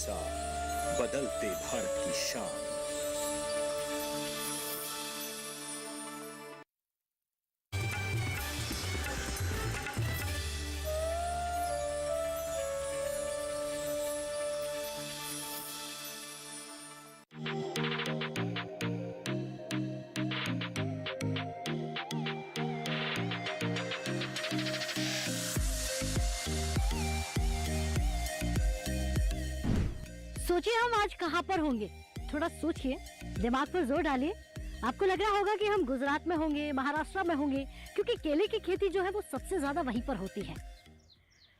साथ बदलते भारत की शान। सोचिए हम आज कहाँ पर होंगे। थोड़ा सोचिए, दिमाग पर जोर डालिए। आपको लग रहा होगा कि हम गुजरात में होंगे, महाराष्ट्र में होंगे, क्योंकि केले की खेती जो है वो सबसे ज्यादा वहीं पर होती है।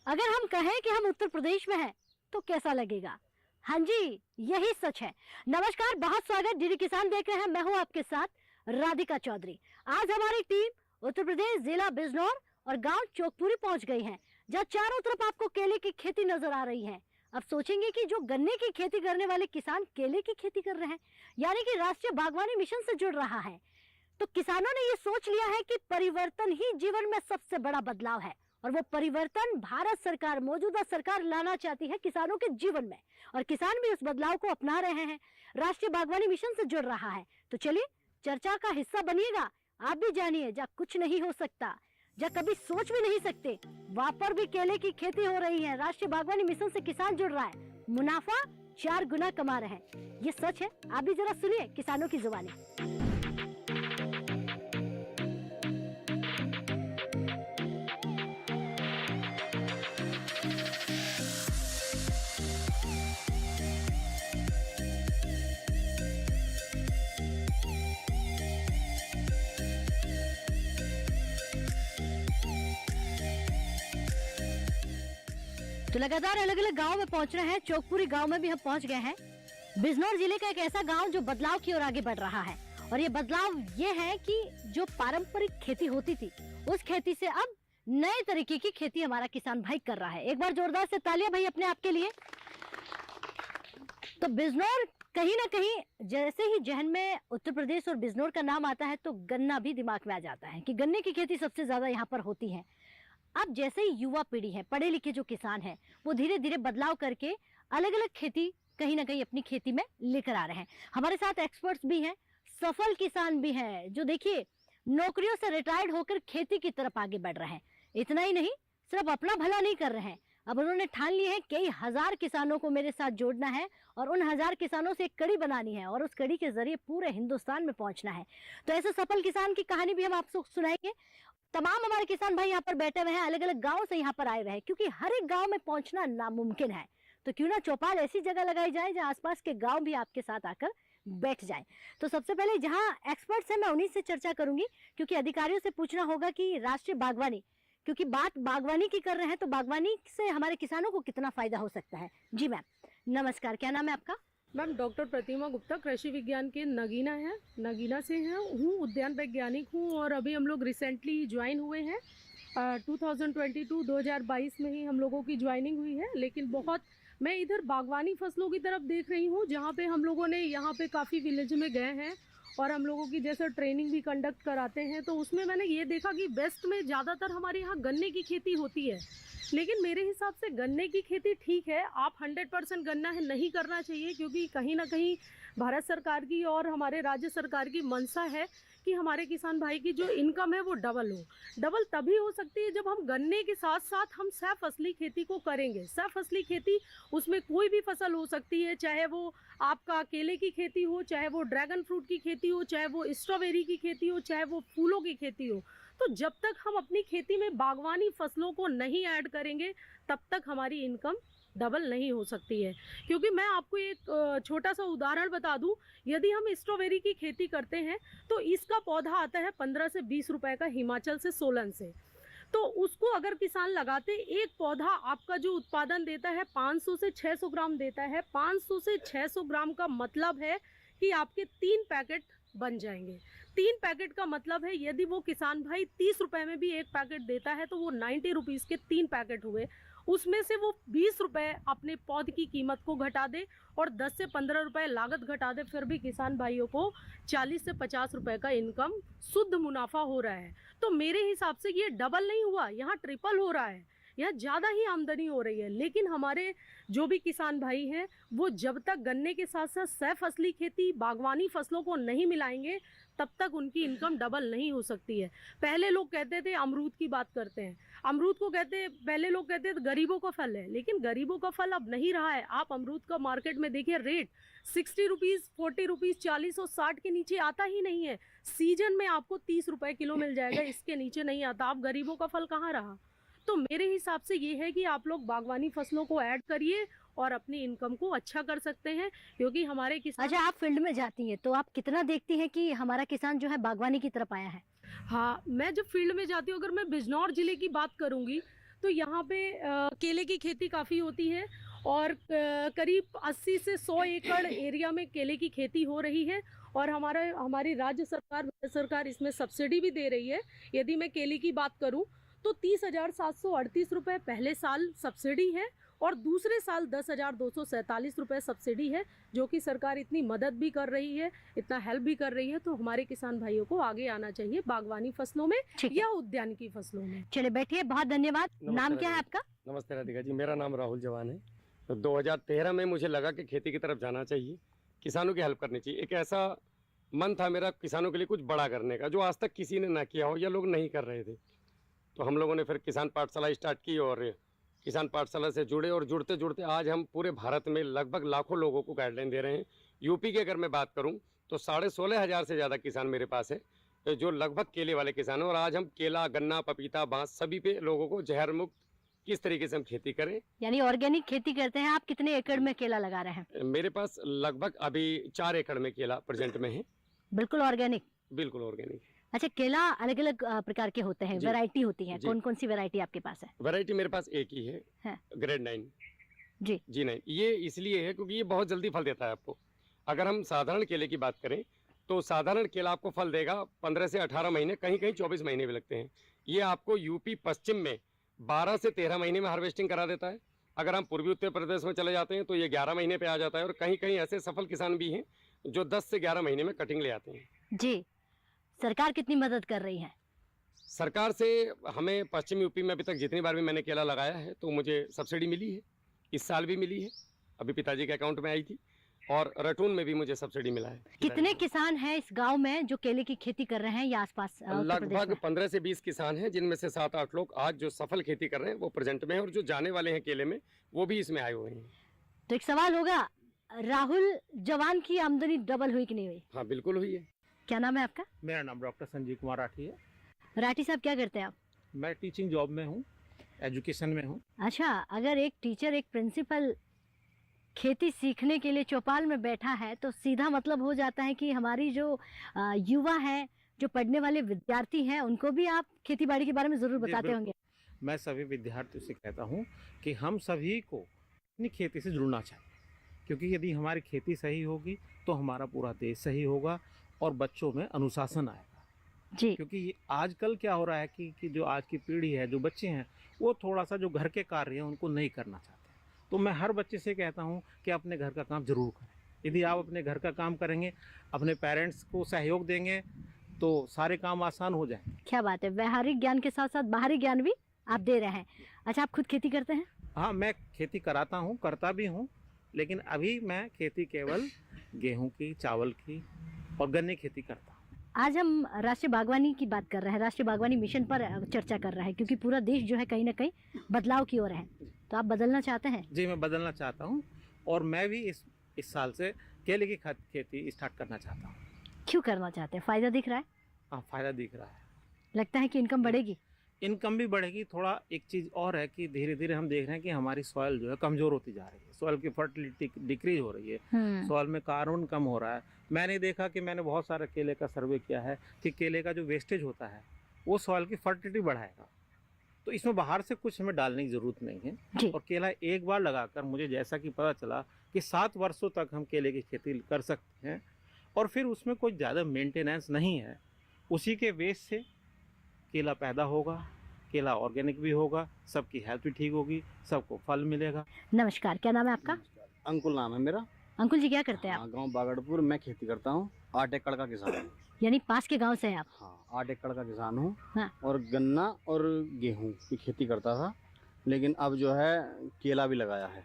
अगर हम कहें कि हम उत्तर प्रदेश में हैं, तो कैसा लगेगा? हाँ जी, यही सच है। नमस्कार, बहुत स्वागत। डीडी किसान देख रहे हैं, मैं हूँ आपके साथ राधिका चौधरी। आज हमारी टीम उत्तर प्रदेश जिला बिजनौर और गांव चोकपुरी पहुंच गई है, जहाँ चारों तरफ आपको केले की खेती नजर आ रही है। अब सोचेंगे कि जो गन्ने की खेती करने वाले किसान केले की खेती कर रहे हैं, यानी कि राष्ट्रीय बागवानी मिशन से जुड़ रहा है। तो किसानों ने ये सोच लिया है कि परिवर्तन ही जीवन में सबसे बड़ा बदलाव है, और वो परिवर्तन भारत सरकार, मौजूदा सरकार लाना चाहती है किसानों के जीवन में, और किसान भी उस बदलाव को अपना रहे हैं। राष्ट्रीय बागवानी मिशन से जुड़ रहा है। तो चलिए चर्चा का हिस्सा बनिएगा। आप भी जानिए, जहाँ कुछ नहीं हो सकता, जहाँ कभी सोच भी नहीं सकते, वहाँ पर भी केले की खेती हो रही है। राष्ट्रीय बागवानी मिशन से किसान जुड़ रहा है, मुनाफा 4 गुना कमा रहे हैं। ये सच है। आप भी जरा सुनिए किसानों की जुबानी। तो लगातार अलग अलग गांव में पहुंच रहे हैं। चोकपुरी गांव में भी हम पहुंच गए हैं। बिजनौर जिले का एक ऐसा गांव जो बदलाव की ओर आगे बढ़ रहा है, और ये बदलाव ये है कि जो पारंपरिक खेती होती थी, उस खेती से अब नए तरीके की खेती हमारा किसान भाई कर रहा है। एक बार जोरदार से तालियां भाई अपने आप के लिए। तो बिजनौर कहीं ना कहीं, जैसे ही जहन में उत्तर प्रदेश और बिजनौर का नाम आता है, तो गन्ना भी दिमाग में आ जाता है कि गन्ने की खेती सबसे ज्यादा यहाँ पर होती है। अब जैसे ही युवा पीढ़ी है, पढ़े लिखे जो किसान हैं, वो धीरे धीरे बदलाव करके अलग अलग खेती कहीं ना कहीं अपनी खेती में लेकर आ रहे हैं। हमारे साथ एक्सपर्ट्स भी हैं, सफल किसान भी हैं, जो देखिए नौकरियों से रिटायर्ड होकर खेती की तरफ आगे बढ़ रहे हैं। इतना ही नहीं, सिर्फ अपना भला नहीं कर रहे हैं, अब उन्होंने ठान ली है कई हजार किसानों को मेरे साथ जोड़ना है, और उन 1000 किसानों से एक कड़ी बनानी है, और उस कड़ी के जरिए पूरे हिंदुस्तान में पहुंचना है। तो ऐसे सफल किसान की कहानी भी हम आपको सुनाएंगे। तमाम हमारे किसान भाई यहाँ पर बैठे हुए हैं, अलग अलग गांव से यहाँ पर आए हुए हैं, क्योंकि हर एक गांव में पहुंचना नामुमकिन है। तो क्यों ना चौपाल ऐसी जगह लगाई जाए जहाँ आसपास के गांव भी आपके साथ आकर बैठ जाएं। तो सबसे पहले जहाँ एक्सपर्ट्स हैं, मैं उन्हीं से चर्चा करूंगी, क्योंकि अधिकारियों से पूछना होगा कि राष्ट्रीय बागवानी, क्योंकि बात बागवानी की कर रहे हैं, तो बागवानी से हमारे किसानों को कितना फायदा हो सकता है। जी मैम, नमस्कार, क्या नाम है आपका? मैम डॉक्टर प्रतिमा गुप्ता, कृषि विज्ञान के नगीना है, नगीना से हैं, हूँ उद्यान वैज्ञानिक हूँ, और अभी हम लोग रिसेंटली ज्वाइन हुए हैं। 2022 में ही हम लोगों की ज्वाइनिंग हुई है। लेकिन बहुत मैं इधर बागवानी फसलों की तरफ देख रही हूँ, जहाँ पे हम लोगों ने यहाँ पे काफ़ी विलेज में गए हैं और हम लोगों की जैसे ट्रेनिंग भी कंडक्ट कराते हैं। तो उसमें मैंने ये देखा कि वेस्ट में ज़्यादातर हमारे यहाँ गन्ने की खेती होती है। लेकिन मेरे हिसाब से गन्ने की खेती ठीक है, आप 100% गन्ना है नहीं करना चाहिए, क्योंकि कहीं ना कहीं भारत सरकार की और हमारे राज्य सरकार की मंशा है कि हमारे किसान भाई की जो इनकम है वो डबल हो। डबल तभी हो सकती है जब हम गन्ने के साथ साथ हम सह फसली खेती को करेंगे। सह फसली खेती, उसमें कोई भी फसल हो सकती है, चाहे वो आपका केले की खेती हो, चाहे वो ड्रैगन फ्रूट की खेती हो, चाहे वो स्ट्रॉबेरी की खेती हो, चाहे वो फूलों की खेती हो। तो जब तक हम अपनी खेती में बागवानी फसलों को नहीं ऐड करेंगे, तब तक हमारी इनकम डबल नहीं हो सकती है। क्योंकि मैं आपको एक छोटा सा उदाहरण बता दूं, यदि हम स्ट्रॉबेरी की खेती करते हैं तो इसका पौधा आता है 15 से 20 रुपए का हिमाचल से, सोलन से। तो उसको अगर किसान लगाते, एक पौधा आपका जो उत्पादन देता है 500 से 600 ग्राम देता है। 500 से 600 ग्राम का मतलब है कि आपके 3 पैकेट बन जाएंगे। 3 पैकेट का मतलब है यदि वो किसान भाई 30 रुपए में भी एक पैकेट देता है, तो वो 90 रुपीज़ के 3 पैकेट हुए। उसमें से वो 20 रुपए अपने पौध की कीमत को घटा दे और 10 से 15 रुपए लागत घटा दे, फिर भी किसान भाइयों को 40 से 50 रुपए का इनकम शुद्ध मुनाफा हो रहा है। तो मेरे हिसाब से ये डबल नहीं हुआ, यहाँ ट्रिपल हो रहा है। यहाँ ज़्यादा ही आमदनी हो रही है। लेकिन हमारे जो भी किसान भाई हैं वो जब तक गन्ने के साथ साथ सह फसली खेती, बागवानी फसलों को नहीं मिलाएंगे तब तक उनकी इनकम डबल नहीं हो सकती है। पहले लोग कहते थे, अमरूद की बात करते हैं, अमरूद को कहते, पहले लोग कहते थे गरीबों का फल है, लेकिन गरीबों का फल अब नहीं रहा है। आप अमरूद का मार्केट में देखिए रेट 60 रुपीज़, 40 रुपीज़, 40 और 60 के नीचे आता ही नहीं है। सीजन में आपको 30 रुपए किलो मिल जाएगा, इसके नीचे नहीं आता। आप गरीबों का फल कहाँ रहा? तो मेरे हिसाब से ये है कि आप लोग बागवानी फसलों को ऐड करिए और अपनी इनकम को अच्छा कर सकते हैं, क्योंकि हमारे किसान। अच्छा, आप फील्ड में जाती हैं तो आप कितना देखती हैं कि हमारा किसान जो है बागवानी की तरफ आया है? हाँ, मैं जब फील्ड में जाती हूँ, अगर मैं बिजनौर ज़िले की बात करूँगी तो यहाँ पे केले की खेती काफ़ी होती है और करीब 80 से 100 एकड़ एरिया में केले की खेती हो रही है। और हमारी राज्य सरकार इसमें सब्सिडी भी दे रही है। यदि मैं केले की बात करूँ तो 30,738 रुपये पहले साल सब्सिडी है और दूसरे साल 10,247 रुपये सब्सिडी है, जो कि सरकार इतनी मदद भी कर रही है, इतना हेल्प भी कर रही है। तो हमारे किसान भाइयों को आगे आना चाहिए बागवानी फसलों में या उद्यानिकी फसलों में। चलिए बैठिए, बहुत धन्यवाद। नाम क्या है आपका? नमस्ते राधिका जी, मेरा नाम राहुल जवान है। तो 2013 में मुझे लगा कि खेती की तरफ जाना चाहिए, किसानों की हेल्प करनी चाहिए। एक ऐसा मन था मेरा किसानों के लिए कुछ बड़ा करने का, जो आज तक किसी ने ना किया हो या लोग नहीं कर रहे थे। तो हम लोगों ने फिर किसान पाठशाला स्टार्ट की और किसान पाठशाला से जुड़े और जुड़ते जुड़ते आज हम पूरे भारत में लगभग लाखों लोगों को गाइडलाइन दे रहे हैं। यूपी की अगर मैं बात करूं तो 16,500 से ज़्यादा किसान मेरे पास है जो लगभग केले वाले किसान हैं। और आज हम केला, गन्ना, पपीता, बांस सभी पे लोगों को जहर मुक्त किस तरीके से हम खेती करें, यानी ऑर्गेनिक खेती करते हैं आप। कितने एकड़ में केला लगा रहे हैं? मेरे पास लगभग अभी 4 एकड़ में केला प्रेजेंट में है। बिल्कुल ऑर्गेनिक? बिल्कुल ऑर्गेनिक। अच्छा, केला अलग अलग प्रकार के होते हैं, जी। वैरायटी होती है। जी। कौन कौन सी वैरायटी आपके पास है? वैरायटी मेरे पास एक ही है, ग्रेड 9 जी। G9। ये इसलिए है क्योंकि ये बहुत जल्दी फल देता है आपको। अगर हम साधारण केले की बात करें तो साधारण केला आपको फल देगा 15 से 18 महीने, कहीं कहीं 24 महीने भी लगते हैं। ये आपको यूपी पश्चिम में 12 से 13 महीने में हार्वेस्टिंग करा देता है। अगर हम पूर्वी उत्तर प्रदेश में चले जाते हैं तो ये 11 महीने पे आ जाता है। और कहीं कहीं ऐसे सफल किसान भी हैं जो 10 से 11 महीने में कटिंग ले आते हैं। जी। सरकार कितनी मदद कर रही है? सरकार से हमें पश्चिम यूपी में अभी तक जितनी बार भी मैंने केला लगाया है तो मुझे सब्सिडी मिली है। इस साल भी मिली है, अभी पिताजी के अकाउंट में आई थी। और रटून में भी मुझे सब्सिडी मिला है। कितने किसान हैं इस गांव में जो केले की खेती कर रहे हैं या आसपास? लगभग 15 से 20 किसान हैं, जिनमें से 7-8 लोग आज जो सफल खेती कर रहे हैं वो प्रेजेंट में है, और जो जाने वाले हैं केले में वो भी इसमें आए हुए हैं। तो एक सवाल होगा, राहुल जवान की आमदनी डबल हुई कि नहीं हुई? हाँ बिल्कुल हुई है। क्या नाम है आपका? मेरा नाम डॉक्टर संजीव कुमार राठी है। राठी साहब, क्या करते हैं आप? मैं टीचिंग जॉब में हूँ, एजुकेशन में हूँ। अच्छा, अगर एक टीचर, एक प्रिंसिपल खेती सीखने के लिए चौपाल में बैठा है तो सीधा मतलब हो जाता है कि हमारी जो युवा है, जो पढ़ने वाले विद्यार्थी हैं, उनको भी आप खेती बाड़ी के बारे में ज़रूर बताते होंगे। मैं सभी विद्यार्थियों से कहता हूँ कि हम सभी को अपनी खेती से जुड़ना चाहिए, क्योंकि यदि हमारी खेती सही होगी तो हमारा पूरा देश सही होगा और बच्चों में अनुशासन आएगा। जी। क्योंकि आजकल क्या हो रहा है कि जो आज की पीढ़ी है, जो बच्चे हैं, वो थोड़ा सा जो घर के कार्य हैं उनको नहीं करना चाहते। तो मैं हर बच्चे से कहता हूँ कि अपने घर का काम जरूर करें। यदि आप अपने घर का काम करेंगे, अपने पेरेंट्स को सहयोग देंगे तो सारे काम आसान हो जाएंगे। क्या बात है, व्यावहारिक ज्ञान के साथ साथ बाहरी ज्ञान भी आप दे रहे हैं। अच्छा, आप खुद खेती करते हैं? हाँ, मैं खेती कराता हूँ, करता भी हूँ, लेकिन अभी मैं खेती केवल गेहूँ की, चावल की और गन्ने की खेती करता हूँ। आज हम राष्ट्रीय बागवानी की बात कर रहे हैं, राष्ट्रीय बागवानी मिशन पर चर्चा कर रहे हैं, क्योंकि पूरा देश जो है कहीं ना कहीं बदलाव की ओर है। तो आप बदलना चाहते हैं? जी, मैं बदलना चाहता हूँ और मैं भी इस साल से केले की खेती स्टार्ट करना चाहता हूँ। क्यों करना चाहते हैं? फ़ायदा दिख रहा है? हाँ, फ़ायदा दिख रहा है। लगता है कि इनकम बढ़ेगी? इनकम भी बढ़ेगी। थोड़ा एक चीज़ और है कि धीरे धीरे हम देख रहे हैं कि हमारी सॉइल जो है कमज़ोर होती जा रही है, सॉइल की फर्टिलिटी डिक्रीज हो रही है, सॉइल में कार्बन कम हो रहा है। मैंने देखा कि मैंने बहुत सारे केले का सर्वे किया है कि केले का जो वेस्टेज होता है वो सॉइल की फर्टिलिटी बढ़ाएगा। तो इसमें बाहर से कुछ हमें डालने की ज़रूरत नहीं है। और केला एक बार लगाकर मुझे जैसा कि पता चला कि 7 वर्षों तक हम केले की खेती कर सकते हैं और फिर उसमें कोई ज़्यादा मेंटेनेंस नहीं है। उसी के वेस्ट से केला पैदा होगा, केला ऑर्गेनिक भी होगा, सबकी हेल्थ भी ठीक होगी, सबको फल मिलेगा। नमस्कार, क्या नाम है आपका? अंकुल नाम है मेरा। अंकुल जी, क्या करते हैं आप? गांव बागड़पुर मैं खेती करता हूँ। 8 एकड़ का किसान हूँ। यानी पास के गांव से हैं आप? हाँ, 8 एकड़ का किसान हूँ। हाँ। और गन्ना और गेहूँ की खेती करता था। लेकिन अब जो है केला भी लगाया है।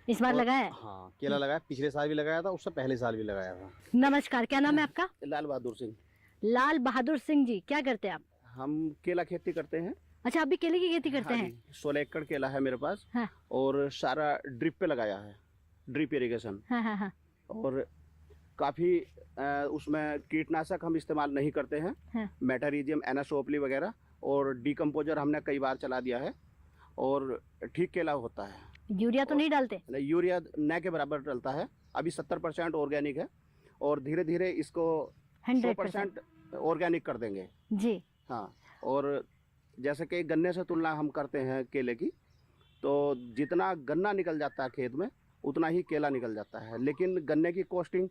इस बार और- लगाया है? हाँ, केला लगाया, पिछले साल भी लगाया था, उससे पहले साल भी लगाया था। नमस्कार, क्या नाम है आपका? लाल बहादुर सिंह। लाल बहादुर सिंह जी, क्या करते हैं आप? हम केला खेती करते हैं। अच्छा, आप भी केले की खेती करते हैं? 16 एकड़ केला है मेरे पास। हाँ। और सारा ड्रिप पे लगाया है, ड्रिप इरिगेशन। हाँ हाँ हाँ। और काफ़ी उसमें कीटनाशक हम इस्तेमाल नहीं करते हैं। हाँ। मेटारिजियम, एनासोपली वगैरह और डीकम्पोजर हमने कई बार चला दिया है और ठीक केला होता है। यूरिया तो नहीं डालते? यूरिया न के बराबर डलता है। अभी 70% ऑर्गेनिक है और धीरे धीरे इसको 100% 100% ऑर्गेनिक कर देंगे। जी। हाँ, और जैसे कि गन्ने से तुलना हम करते हैं केले की, तो जितना गन्ना निकल जाता है खेत में उतना ही केला निकल जाता है। लेकिन गन्ने की कॉस्टिंग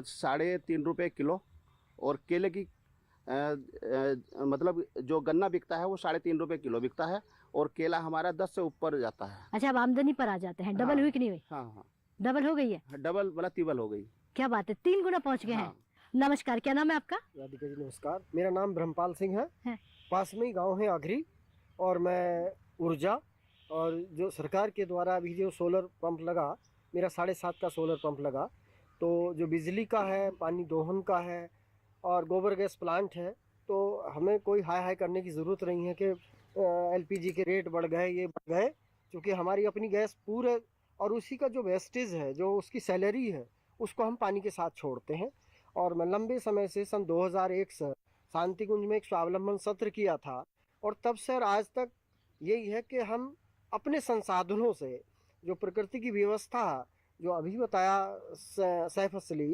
3.5 रुपये किलो और केले की मतलब जो गन्ना बिकता है वो 3.5 रुपये किलो बिकता है और केला हमारा 10 से ऊपर जाता है। अच्छा, अब आमदनी पर आ जाते हैं। डबल हाँ। हुई कि नहीं हुई? हाँ हाँ, डबल हो गई है? डबल वाला तिबल हो गई। क्या बात है, 3 गुना पहुंच गए हैं। हाँ। नमस्कार, क्या नाम है आपका? राधिका जी नमस्कार, मेरा नाम ब्रह्मपाल सिंह है। है। पास में ही गांव है आगरी और मैं ऊर्जा और जो सरकार के द्वारा अभी जो सोलर पंप लगा, मेरा 7.5 का सोलर पंप लगा, तो जो बिजली का है, पानी दोहन का है और गोबर गैस प्लांट है, तो हमें कोई हाय हाय करने की ज़रूरत नहीं है कि एलपीजी के रेट बढ़ गए, ये बढ़ गए, क्योंकि हमारी अपनी गैस पूरे और उसी का जो वेस्टेज है, जो उसकी सैलरी है, उसको हम पानी के साथ छोड़ते हैं। और मैं लंबे समय से सन 2001 से शांति कुंज में एक स्वावलंबन सत्र किया था और तब से और आज तक यही है कि हम अपने संसाधनों से जो प्रकृति की व्यवस्था जो अभी बताया सैफ असली,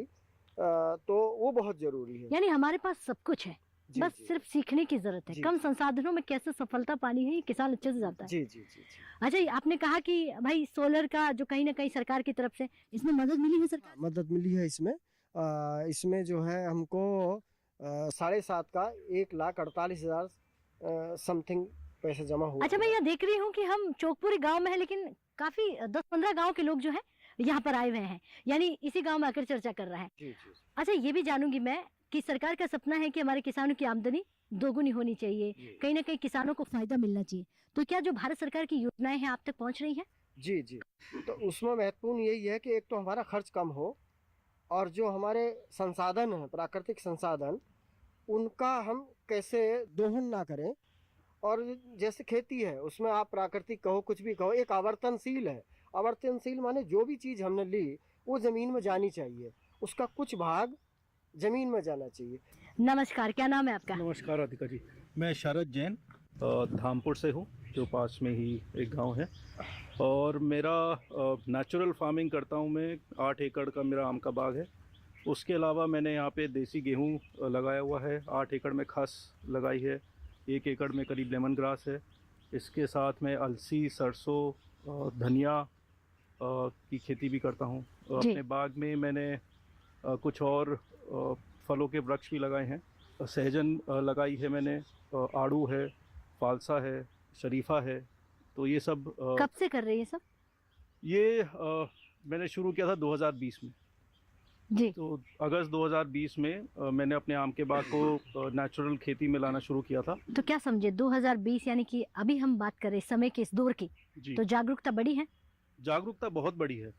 तो वो बहुत ज़रूरी है। यानी हमारे पास सब कुछ है, जी, बस जी, सिर्फ सीखने की जरूरत है। जी, कम जी। संसाधनों में कैसे सफलता पानी है, ये किसान अच्छे से जानता है। जी जी जी जी। अच्छा, ये आपने कहा कि भाई सोलर का जो कहीं ना कहीं सरकार की तरफ से इसमें मदद मिली है सरकार? मदद मिली है इसमें। इसमें जो है हमको 7.5 का 1,48,000 समथिंग पैसे जमा हुआ। अच्छा, मैं यहाँ देख रही हूँ कि हम चौकपुरी गांव में है, लेकिन काफी 10-15 गांव के लोग जो है यहाँ पर आए हुए हैं, यानी इसी गांव में आकर चर्चा कर रहा है। जी जी अच्छा, ये भी जानूंगी मैं कि सरकार का सपना है कि हमारे किसानों की आमदनी दोगुनी होनी चाहिए, जी। कहीं ना कहीं किसानों को फायदा मिलना चाहिए। तो क्या जो भारत सरकार की योजनाएं हैं आप तक पहुंच रही हैं? जी जी। तो उसमें महत्वपूर्ण यही है कि एक तो हमारा खर्च कम हो और जो हमारे संसाधन हैं, प्राकृतिक संसाधन, उनका हम कैसे दोहन ना करें। और जैसे खेती है, उसमें आप प्राकृतिक कहो, कुछ भी कहो, एक आवर्तनशील है। आवर्तनशील माने जो भी चीज़ हमने ली वो ज़मीन में जानी चाहिए, उसका कुछ भाग ज़मीन में जाना चाहिए। नमस्कार, क्या नाम है आपका? नमस्कार राधिका जी, मैं शरद जैन धामपुर से हूँ, जो पास में ही एक गांव है। और मेरा नेचुरल फार्मिंग करता हूँ मैं। 8 एकड़ का मेरा आम का बाग है। उसके अलावा मैंने यहाँ पे देसी गेहूँ लगाया हुआ है। 8 एकड़ में खस लगाई है। 1 एकड़ में करीब लेमन ग्रास है। इसके साथ में अलसी, सरसों, धनिया की खेती भी करता हूँ। जी। अपने बाग में मैंने कुछ और फलों के वृक्ष भी लगाए हैं। सहजन लगाई है मैंने, आड़ू है, फालसा है, शरीफा है। तो ये सब कब से कर रही है सब? ये मैंने शुरू किया था 2020 में। जी। तो अगस्त 2020 में मैंने अपने आम के बाग को नेचुरल खेती में लाना शुरू किया था। तो क्या समझे 2020 यानी कि अभी हम बात करें समय के इस दौर की, जी, तो जागरूकता बढ़ी है? जागरूकता बहुत बड़ी है।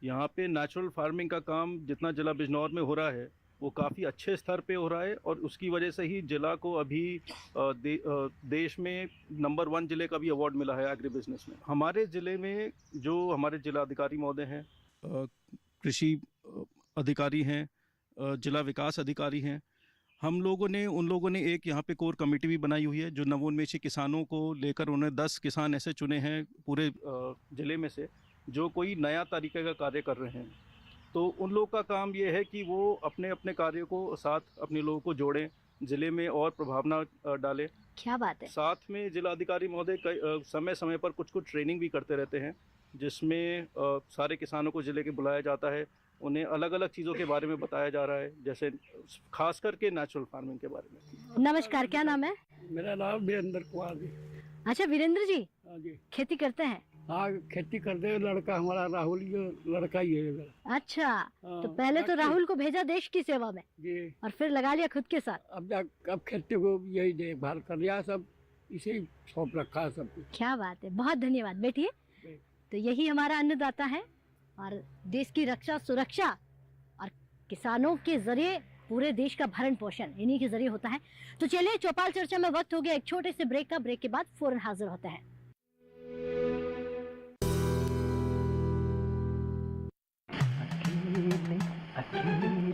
यहाँ पे नेचुरल फार्मिंग का काम जितना जिला बिजनौर में हो रहा है वो काफ़ी अच्छे स्तर पे हो रहा है और उसकी वजह से ही जिला को अभी देश में नंबर 1 जिले का भी अवार्ड मिला है एग्री बिजनेस में। हमारे ज़िले में जो हमारे जिला अधिकारी महोदय हैं, कृषि अधिकारी हैं, जिला विकास अधिकारी हैं, उन लोगों ने एक यहाँ पे कोर कमेटी भी बनाई हुई है जो नवोन्मेषी किसानों को लेकर उन्हें 10 किसान ऐसे चुने हैं पूरे ज़िले में से जो कोई नया तरीके का कार्य कर रहे हैं। तो उन लोगों का काम ये है कि वो अपने अपने कार्य को साथ अपने लोगों को जोड़ें, ज़िले में और प्रभावना डालें। क्या बात है। साथ में जिला अधिकारी महोदय समय समय पर कुछ ट्रेनिंग भी करते रहते हैं जिसमें सारे किसानों को ज़िले के बुलाया जाता है। उन्हें अलग अलग चीज़ों के बारे में बताया जा रहा है, जैसे खास करके नेचुरल फार्मिंग के बारे में। नमस्कार, क्या नाम है? मेरा नाम वीरेंद्र कुमार जी। अच्छा वीरेंद्र जी, हाँ जी, खेती करते हैं? हाँ खेती करते हैं। लड़का हमारा राहुल, ये लड़का ही है मेरा। अच्छा, हाँ, तो पहले तो बाकी- राहुल को भेजा देश की सेवा में जी, और फिर लगा लिया खुद के साथ। अब खेती को यही देखभाल कर लिया सब। इसे ही सौंप रखा है सब कुछ। क्या बात है, बहुत धन्यवाद। बैठिए। तो यही हमारा अन्नदाता है और देश की रक्षा सुरक्षा और किसानों के जरिए पूरे देश का भरण पोषण इन्हीं के जरिए होता है। तो चलिए, चौपाल चर्चा में वक्त हो गया एक छोटे से ब्रेक का। ब्रेक के बाद फौरन हाजिर होते हैं।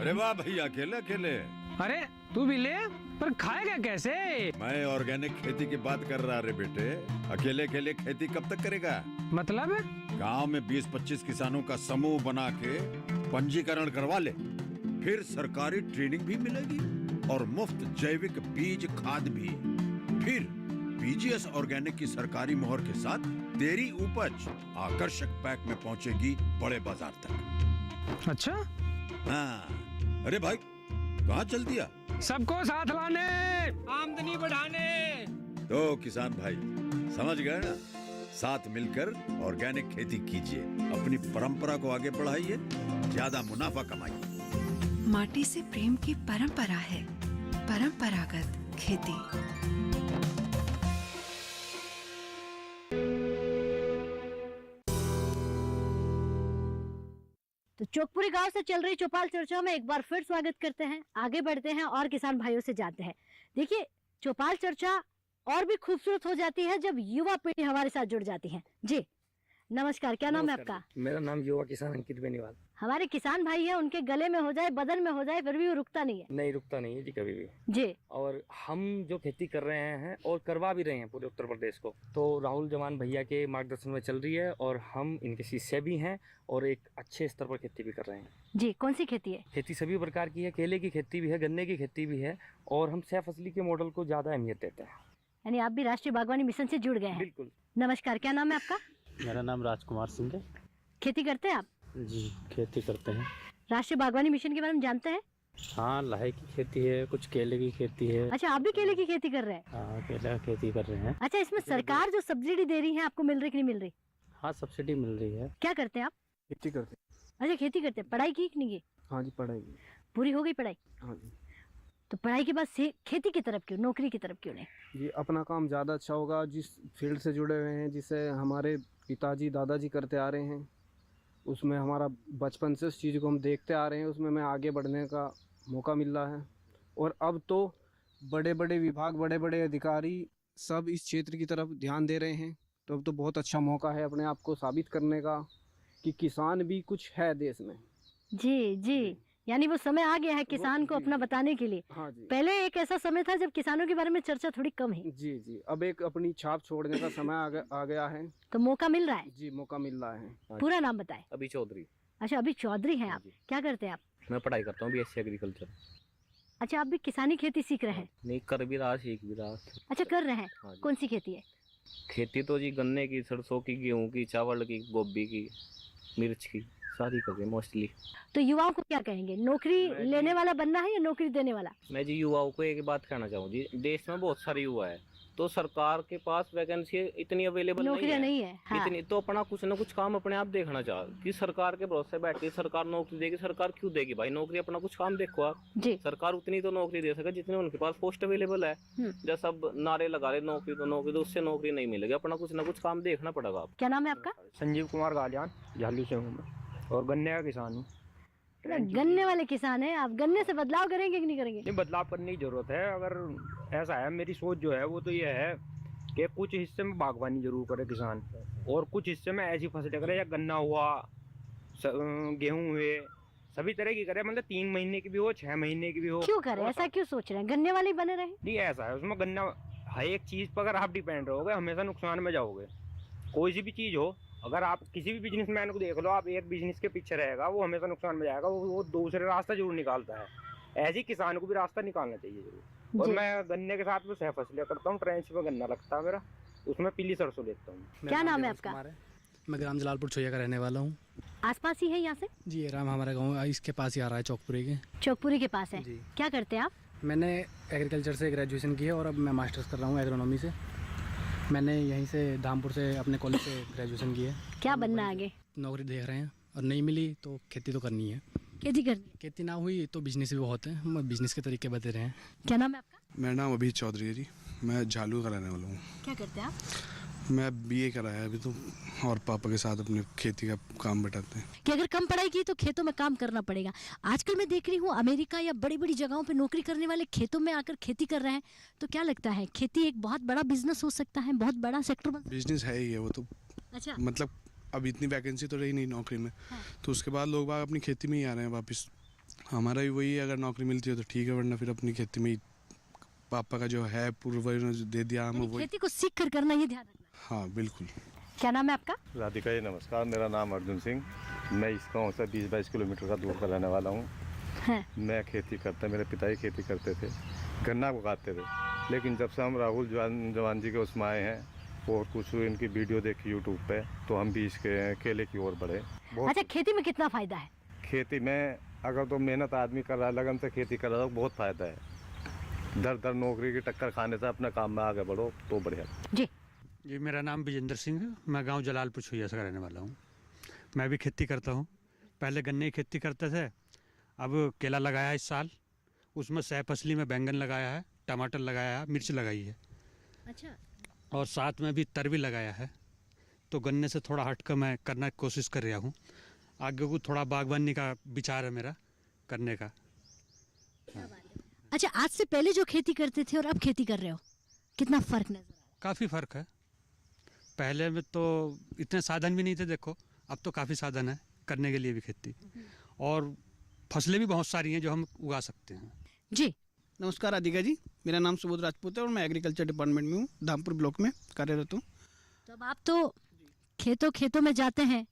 अरे वाह भैया, अकेले अकेले। अरे तू भी ले, पर खाएगा कैसे? मैं ऑर्गेनिक खेती की बात कर रहा रे बेटे। अकेले अकेले खेती कब तक करेगा? मतलब गांव में 20-25 किसानों का समूह बना के पंजीकरण करवा ले, फिर सरकारी ट्रेनिंग भी मिलेगी और मुफ्त जैविक बीज खाद भी। फिर पीजीएस ऑर्गेनिक की सरकारी मोहर के साथ तेरी उपज आकर्षक पैक में पहुंचेगी बड़े बाजार तक। अच्छा। हाँ, अरे भाई कहाँ चल दिया? सबको साथ लाने, आमदनी बढ़ाने। तो किसान भाई समझ गए ना? साथ मिलकर ऑर्गेनिक खेती कीजिए, अपनी परंपरा को आगे बढ़ाइए, ज्यादा मुनाफा कमाइए। माटी से प्रेम की परंपरा है परंपरागत खेती। तो चौकपुरी गांव से चल रही चौपाल चर्चा में एक बार फिर स्वागत करते हैं। आगे बढ़ते हैं और किसान भाइयों से जानते हैं। देखिए, चौपाल चर्चा और भी खूबसूरत हो जाती है जब युवा पीढ़ी हमारे साथ जुड़ जाती है। जी नमस्कार, क्या नाम है आपका? मेरा नाम युवा किसान अंकित बेनीवाल। हमारे किसान भाई है, उनके गले में हो जाए, बदन में हो जाए, फिर भी वो रुकता नहीं है। नहीं रुकता नहीं है जी, कभी भी जी। और हम जो खेती कर रहे हैं और करवा भी रहे हैं पूरे उत्तर प्रदेश को, तो राहुल जवान भैया के मार्गदर्शन में चल रही है और हम इनके शिष्य भी हैं और एक अच्छे स्तर पर खेती भी कर रहे हैं। जी, कौन सी खेती है? खेती सभी प्रकार की है, केले की खेती भी है, गन्ने की खेती भी है और हम सह फसली के मॉडल को ज़्यादा अहमियत देते हैं। यानी आप भी राष्ट्रीय बागवानी मिशन से जुड़ गए हैं? बिल्कुल। नमस्कार, क्या नाम है आपका? मेरा नाम राजकुमार सिंह है। खेती करते हैं आप? जी, खेती करते हैं। राष्ट्रीय बागवानी मिशन के बारे में जानते हैं? हाँ, लाहे की खेती है, कुछ केले की खेती है। अच्छा, आप भी केले की खेती कर रहे हैं? हाँ, केले की खेती कर रहे हैं। अच्छा, इसमें सरकार जो सब्सिडी दे रही है आपको मिल रही कि नहीं मिल रही? हाँ, सब्सिडी मिल रही है। क्या करते हैं आप? खेती करते हैं। अच्छा, खेती करते हैं। पढ़ाई की कि नहीं की? हाँ जी, पढ़ाई पूरी हो गई पढ़ाई? हाँ जी। तो पढ़ाई के बाद से खेती की तरफ क्यों, नौकरी की तरफ क्यों नहीं? जी, अपना काम ज़्यादा अच्छा होगा। जिस फील्ड से जुड़े हुए हैं, जिसे हमारे पिताजी दादाजी करते आ रहे हैं, उसमें हमारा बचपन से उस चीज़ को हम देखते आ रहे हैं, उसमें हमें आगे बढ़ने का मौका मिल रहा है। और अब तो बड़े बड़े विभाग, बड़े बड़े अधिकारी सब इस क्षेत्र की तरफ ध्यान दे रहे हैं। तो अब तो बहुत अच्छा मौका है अपने आप को साबित करने का कि किसान भी कुछ है देश में। जी जी, यानी वो समय आ गया है किसान को अपना बताने के लिए। हाँ जी। पहले एक ऐसा समय था जब किसानों के बारे में चर्चा थोड़ी कम है। जी जी, अब एक अपनी छाप छोड़ने का समय आ गया है। तो मौका मिल रहा है? जी, मौका मिल रहा है। पूरा नाम बताएं। अभी चौधरी। अच्छा, अभी चौधरी हैं आप। क्या करते हैं आप? मैं पढ़ाई करता हूँ BSc एग्रीकल्चर। अच्छा, आप भी किसानी खेती सीख रहे हैं? नहीं, कर भी रहा, सीख भी रहा। अच्छा, कर रहे हैं। हाँ जी। कौन सी खेती है? खेती तो जी गन्ने की, सरसों की, गेहूं की, चावल की, गोभी की, मिर्च की, सारी कर रहे मोस्टली। तो युवाओं को क्या कहेंगे, नौकरी लेने वाला बनना है या नौकरी देने वाला? मैं जी युवाओं को एक बात कहना चाहूँ जी, देश में बहुत सारे युवा है, तो सरकार के पास वैकेंसी इतनी अवेलेबल नौकरियां नहीं है। हाँ। इतनी तो अपना कुछ ना कुछ काम अपने आप देखना चाह कि सरकार के भरोसे बैठी, सरकार नौकरी देगी, सरकार क्यों देगी भाई नौकरी? अपना कुछ काम देखो आप जी। सरकार उतनी तो नौकरी दे सके जितने उनके पास पोस्ट अवेलेबल है। जैसे सब नारे लगा रहे नौकरी तो उससे नौकरी नहीं मिलेगी, अपना कुछ ना कुछ काम देखना पड़ेगा आप। क्या नाम है आपका? संजीव कुमार गालियान, झालू से हूँ मैं और गन्ने का किसान हूँ। गन्ने वाले किसान हैं आप, गन्ने से बदलाव करेंगे कि नहीं करेंगे? नहीं, बदलाव करने की जरूरत है। अगर ऐसा है, मेरी सोच जो है वो तो ये है कि कुछ हिस्से में बागवानी जरूर करे किसान और कुछ हिस्से में ऐसी फसलें करे, या गन्ना हुआ, गेहूं हुए, सभी तरह की करे। मतलब 3 महीने की भी हो, 6 महीने की भी हो। क्यों करे, ऐसा क्यों सोच रहे हैं? गन्ने वाले बने रहे? नहीं, ऐसा है उसमें गन्ना हर एक चीज पर अगर आप डिपेंड रहोगे हमेशा नुकसान में जाओगे। कोई सी भी चीज हो, अगर आप किसी भी बिजनेसमैन को देख लो, आप एक बिजनेस के पीछे रहेगा वो हमेशा नुकसान में जाएगा, वो दूसरे रास्ता जरूर निकालता है। ऐसे ही किसान को भी रास्ता निकालना चाहिए जरूर। और मैं गन्ने के साथ में सह फसलें करता हूँ, ट्रेंच में गन्ना लगता है मेरा, उसमें पीली सरसों लेता हूँ। क्या नाम है आपका? मैं ग्राम जलालपुर छोया का रहने वाला हूँ। आसपास ही है यहाँ से? जी, राम हमारा गाँव इसके पास ही आ रहा है, चौकपुरी के। चौकपुरी के पास है। क्या करते हैं आप? मैंने एग्रीकल्चर से ग्रेजुएशन की है और अब मैं मास्टर्स कर रहा हूँ एग्रोनॉमी से। मैंने यहीं से धामपुर से अपने कॉलेज से ग्रेजुएशन की है। क्या बनना आगे? नौकरी देख रहे हैं और नहीं मिली तो खेती तो करनी है। खेती करनी? खेती ना हुई तो बिजनेस भी बहुत है, हम बिजनेस के तरीके बता रहे हैं। क्या नाम है आपका? मेरा नाम अभी चौधरी है जी। मैं झालू का रहने वाला हूँ। क्या करते हैं आप? मैं बीए कराया है अभी तो, और पापा के साथ अपने खेती का काम बटाते हैं। कि अगर कम पढ़ाई की तो खेतों में काम करना पड़ेगा। आजकल मैं देख रही हूँ अमेरिका या बड़ी बड़ी जगहों पे नौकरी करने वाले खेतों में आकर खेती कर रहे हैं। तो क्या लगता है खेती एक बहुत बड़ा बिजनेस हो सकता है, बहुत बड़ा सेक्टर बन सकता है? बिजनेस है ही है वो तो। अच्छा। मतलब अब इतनी वैकेंसी तो रही नहीं नौकरी में, तो उसके बाद लोग बाग अपनी खेती में ही आ रहे हैं वापस। हमारा भी वही है, अगर नौकरी मिलती है तो ठीक है, वरना फिर अपनी खेती में ही पापा का जो है पूर्वज ने दे दिया हमें वही। खेती को सीख कर करना, ये ध्यान रखना। हाँ बिल्कुल। क्या नाम है आपका? राधिका जी नमस्कार, मेरा नाम अर्जुन सिंह। मैं इस गाँव से 20-22 किलोमीटर का दूर का रहने वाला हूँ। मैं खेती करता, मेरे पिताजी खेती करते थे, गन्ना उगाते थे। लेकिन जब से हम राहुल जवान जी के उसमें आए हैं और कुछ इनकी वीडियो देखी यूट्यूब पे, तो हम भी इसके केले की ओर बढ़े। अच्छा, खेती में कितना फायदा है? खेती में अगर तो मेहनत आदमी कर रहा है, लगन से खेती कर रहा है तो बहुत फायदा है। दर नौकरी की टक्कर खाने से अपने काम में आगे बढ़ो तो बढ़िया। जी मेरा नाम विजेंद्र सिंह है, मैं गांव जलालपुर छुइया से रहने वाला हूँ। मैं भी खेती करता हूँ। पहले गन्ने की खेती करते थे, अब केला लगाया है इस साल, उसमें सह फसली में बैंगन लगाया है, टमाटर लगाया है, मिर्च लगाई है। अच्छा। और साथ में भी तर भी लगाया है। तो गन्ने से थोड़ा हटकर मैं करना की कोशिश कर रहा हूँ। आगे को थोड़ा बागवानी का विचार है मेरा करने का। अच्छा, आज से पहले जो खेती करते थे और अब खेती कर रहे हो, कितना फर्क नजर आ रहा है? काफ़ी फ़र्क है। पहले में तो इतने साधन भी नहीं थे, देखो अब तो काफ़ी साधन है करने के लिए भी खेती, और फसलें भी बहुत सारी हैं जो हम उगा सकते हैं। जी नमस्कार राधिका जी, मेरा नाम सुबोध राजपूत है और मैं एग्रीकल्चर डिपार्टमेंट में हूँ, धामपुर ब्लॉक में कार्यरत हूँ। तो अब आप तो खेतों में जाते हैं,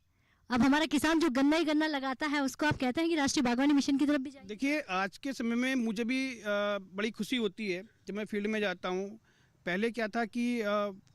अब हमारा किसान जो गन्ना ही गन्ना लगाता है उसको आप कहते हैं कि राष्ट्रीय बागवानी मिशन की तरफ भी जाए? देखिए, आज के समय में मुझे भी बड़ी खुशी होती है जब मैं फील्ड में जाता हूँ। पहले क्या था कि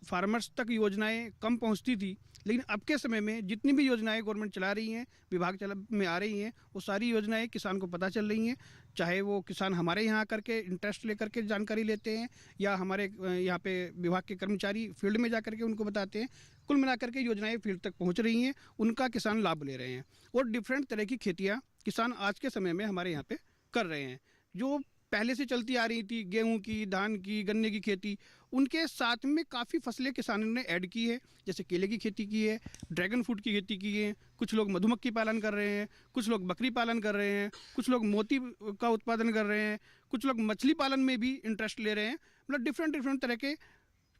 फार्मर्स तक योजनाएं कम पहुँचती थी, लेकिन अब के समय में जितनी भी योजनाएं गवर्नमेंट चला रही हैं, विभाग में आ रही हैं, वो सारी योजनाएं किसान को पता चल रही हैं। चाहे वो किसान हमारे यहाँ आकर के इंटरेस्ट लेकर के जानकारी लेते हैं या हमारे यहाँ पे विभाग के कर्मचारी फील्ड में जा कर के उनको बताते हैं। कुल मिलाकर के योजनाएं फील्ड तक पहुँच रही हैं, उनका किसान लाभ ले रहे हैं। और डिफरेंट तरह की खेतियाँ किसान आज के समय में हमारे यहाँ पे कर रहे हैं। जो पहले से चलती आ रही थी, गेहूं की, धान की, गन्ने की खेती, उनके साथ में काफ़ी फसलें किसानों ने ऐड की है। जैसे केले की खेती की है, ड्रैगन फ्रूट की खेती की है, कुछ लोग मधुमक्खी पालन कर रहे हैं, कुछ लोग बकरी पालन कर रहे हैं, कुछ लोग मोती का उत्पादन कर रहे हैं, कुछ लोग मछली पालन में भी इंटरेस्ट ले रहे हैं। मतलब डिफरेंट तरह के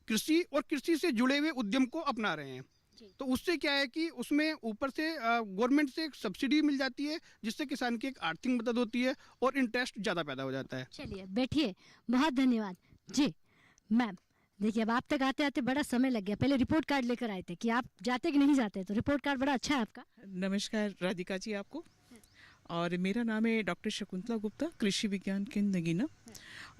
कृषि और कृषि से जुड़े हुए उद्यम को अपना रहे हैं। तो उससे क्या है कि उसमें ऊपर से गवर्नमेंट से एक सब्सिडी मिल जाती है, जिससे किसान की एक आर्थिक मदद होती है और इंटरेस्ट ज़्यादा पैदा हो जाता है। चलिए बैठिए, बहुत धन्यवाद जी। मैम देखिए, अब आप तक आते आते बड़ा समय लग गया। पहले रिपोर्ट कार्ड लेकर आए थे कि आप जाते कि नहीं जाते, तो रिपोर्ट कार्ड बड़ा अच्छा है आपका। नमस्कार राधिका जी आपको, और मेरा नाम है डॉक्टर शकुंतला गुप्ता, कृषि विज्ञान केंद्र नगीना।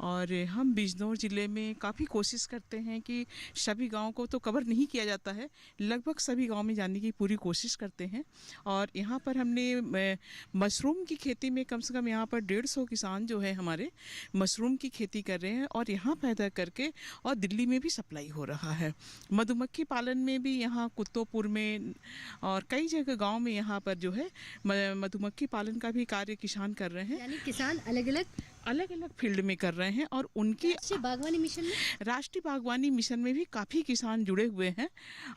और हम बिजनौर ज़िले में काफ़ी कोशिश करते हैं कि सभी गांव को तो कवर नहीं किया जाता है, लगभग सभी गांव में जाने की पूरी कोशिश करते हैं। और यहाँ पर हमने मशरूम की खेती में कम से कम यहाँ पर 150 किसान जो है हमारे मशरूम की खेती कर रहे हैं, और यहाँ पैदा करके और दिल्ली में भी सप्लाई हो रहा है। मधुमक्खी पालन में भी यहाँ कुत्तोपुर में और कई जगह गाँव में यहाँ पर जो है मधुमक्खी पालन का भी कार्य किसान कर रहे हैं। यानी किसान अलग अलग फील्ड में कर रहे हैं। और उनकी राष्ट्रीय बागवानी मिशन में भी काफ़ी किसान जुड़े हुए हैं।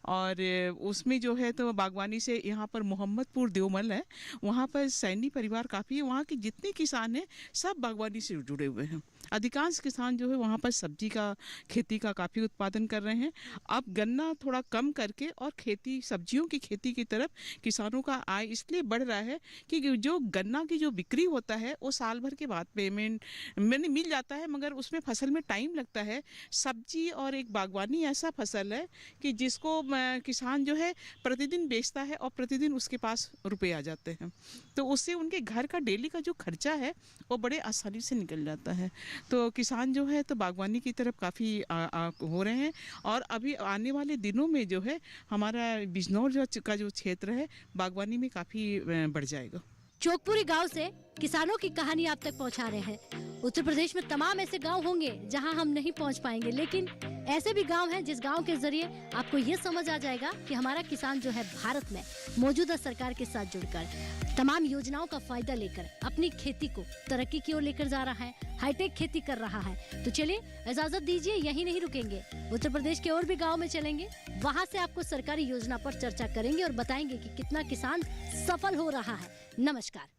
और उसमें जो है तो बागवानी से यहाँ पर मोहम्मदपुर देवमल है, वहाँ पर सैनी परिवार काफ़ी है, वहाँ के जितने किसान हैं सब बागवानी से जुड़े हुए हैं। अधिकांश किसान जो है वहाँ पर सब्जी का खेती का काफ़ी उत्पादन कर रहे हैं। अब गन्ना थोड़ा कम करके और खेती सब्जियों की खेती की तरफ किसानों का आय इसलिए बढ़ रहा है कि जो गन्ना की जो बिक्री होता है वो साल भर के बाद पेमेंट मैंने मिल जाता है, मगर उसमें फसल में टाइम लगता है। सब्जी और एक बागवानी ऐसा फसल है कि जिसको किसान जो है प्रतिदिन बेचता है और प्रतिदिन उसके पास रुपए आ जाते हैं, तो उससे उनके घर का डेली का जो खर्चा है वो बड़े आसानी से निकल जाता है। तो किसान जो है तो बागवानी की तरफ काफ़ी हो रहे हैं। और अभी आने वाले दिनों में जो है हमारा बिजनौर का जो क्षेत्र है बागवानी में काफ़ी बढ़ जाएगा। चोकपुरी गांव से किसानों की कहानी आप तक पहुंचा रहे हैं। उत्तर प्रदेश में तमाम ऐसे गांव होंगे जहां हम नहीं पहुंच पाएंगे, लेकिन ऐसे भी गांव हैं जिस गांव के जरिए आपको ये समझ आ जाएगा कि हमारा किसान जो है भारत में मौजूदा सरकार के साथ जुड़कर तमाम योजनाओं का फायदा लेकर अपनी खेती को तरक्की की ओर लेकर जा रहा है, हाईटेक खेती कर रहा है। तो चलिए इजाजत दीजिए, यही नहीं रुकेंगे, उत्तर प्रदेश के और भी गाँव में चलेंगे, वहाँ से आपको सरकारी योजना पर चर्चा करेंगे और बताएंगे कि कितना किसान सफल हो रहा है। नमस्कार।